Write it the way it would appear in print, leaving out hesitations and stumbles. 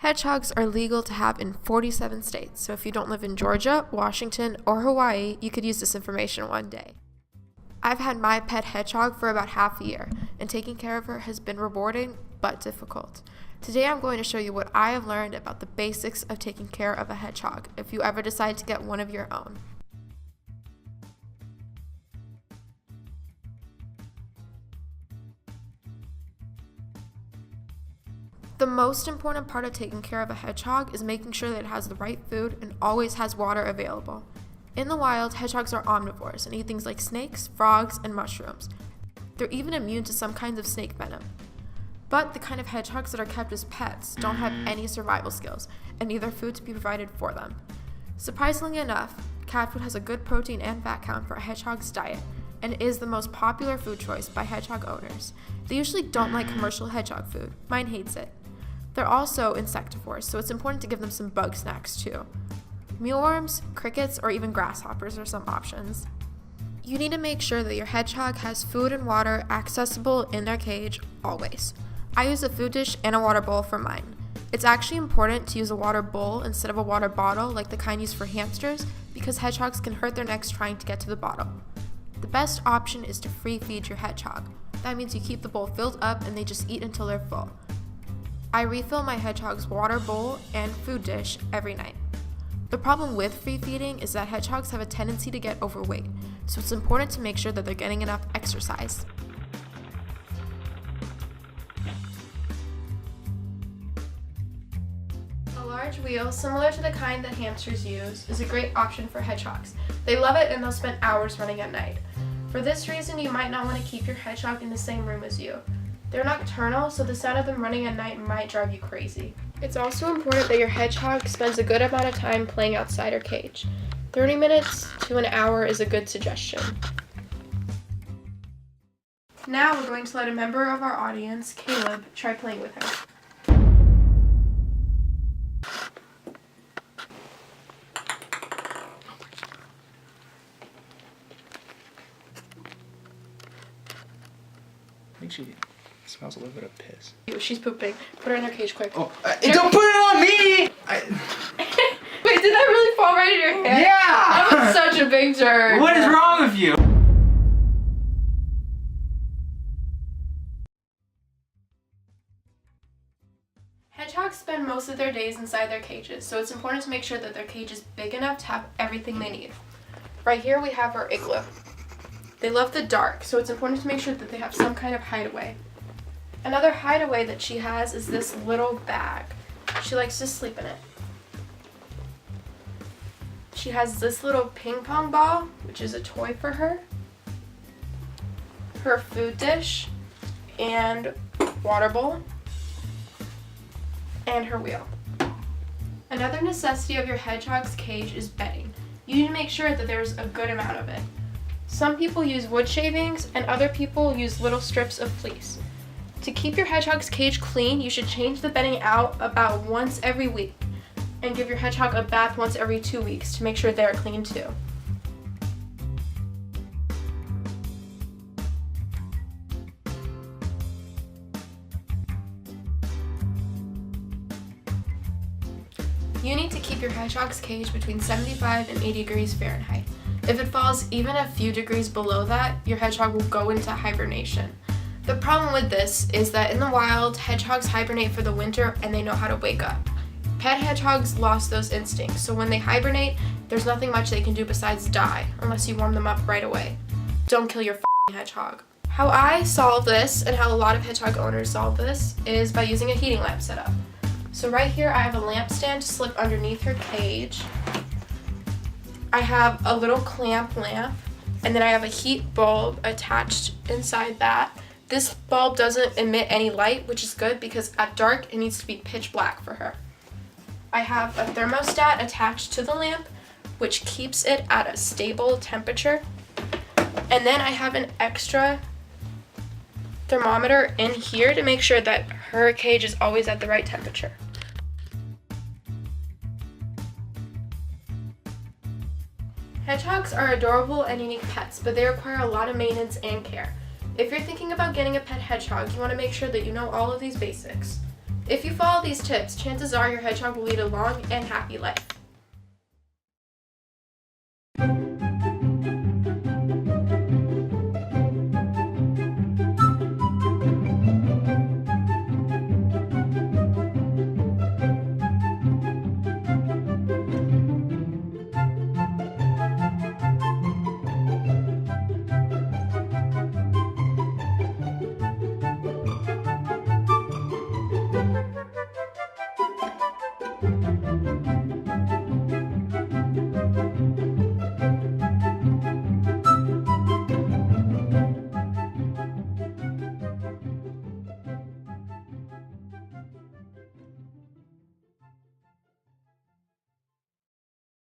Hedgehogs are legal to have in 47 states, so if you don't live in Georgia, Washington, or Hawaii, you could use this information one day. I've had my pet hedgehog for about half a year, and taking care of her has been rewarding but difficult. Today I'm going to show you what I have learned about the basics of taking care of a hedgehog if you ever decide to get one of your own. The most important part of taking care of a hedgehog is making sure that it has the right food and always has water available. In the wild, hedgehogs are omnivores and eat things like snakes, frogs, and mushrooms. They're even immune to some kinds of snake venom. But the kind of hedgehogs that are kept as pets don't have any survival skills and need their food to be provided for them. Surprisingly enough, cat food has a good protein and fat count for a hedgehog's diet and is the most popular food choice by hedgehog owners. They usually don't like commercial hedgehog food. Mine hates it. They're also insectivores, so it's important to give them some bug snacks too. Mealworms, crickets, or even grasshoppers are some options. You need to make sure that your hedgehog has food and water accessible in their cage always. I use a food dish and a water bowl for mine. It's actually important to use a water bowl instead of a water bottle like the kind used for hamsters because hedgehogs can hurt their necks trying to get to the bottle. The best option is to free feed your hedgehog. That means you keep the bowl filled up and they just eat until they're full. I refill my hedgehog's water bowl and food dish every night. The problem with free feeding is that hedgehogs have a tendency to get overweight, so it's important to make sure that they're getting enough exercise. A large wheel, similar to the kind that hamsters use, is a great option for hedgehogs. They love it and they'll spend hours running at night. For this reason, you might not want to keep your hedgehog in the same room as you. They're nocturnal, so the sound of them running at night might drive you crazy. It's also important that your hedgehog spends a good amount of time playing outside her cage. 30 minutes to an hour is a good suggestion. Now we're going to let a member of our audience, Caleb, try playing with her. I think she smells a little bit of piss. She's pooping. Put her in her cage quick. Oh, don't put it on me! Wait, did that really fall right in your hand? Yeah! That was such a big jerk. What is wrong with you? Hedgehogs spend most of their days inside their cages, so it's important to make sure that their cage is big enough to have everything they need. Right here we have our igloo. They love the dark, so it's important to make sure that they have some kind of hideaway. Another hideaway that she has is this little bag. She likes to sleep in it. She has this little ping pong ball, which is a toy for her, her food dish, and water bowl, and her wheel. Another necessity of your hedgehog's cage is bedding. You need to make sure that there's a good amount of it. Some people use wood shavings and other people use little strips of fleece. To keep your hedgehog's cage clean, you should change the bedding out about once every week and give your hedgehog a bath once every 2 weeks to make sure they're clean too. You need to keep your hedgehog's cage between 75 and 80 degrees Fahrenheit. If it falls even a few degrees below that, your hedgehog will go into hibernation. The problem with this is that in the wild, hedgehogs hibernate for the winter and they know how to wake up. Pet hedgehogs lost those instincts, so when they hibernate, there's nothing much they can do besides die, unless you warm them up right away. Don't kill your hedgehog. How I solve this, and how a lot of hedgehog owners solve this, is by using a heating lamp setup. So right here I have a lamp stand to slip underneath her cage. I have a little clamp lamp, and then I have a heat bulb attached inside that. This bulb doesn't emit any light, which is good because at dark it needs to be pitch black for her. I have a thermostat attached to the lamp, which keeps it at a stable temperature. And then I have an extra thermometer in here to make sure that her cage is always at the right temperature. Hedgehogs are adorable and unique pets, but they require a lot of maintenance and care. If you're thinking about getting a pet hedgehog, you want to make sure that you know all of these basics. If you follow these tips, chances are your hedgehog will lead a long and happy life.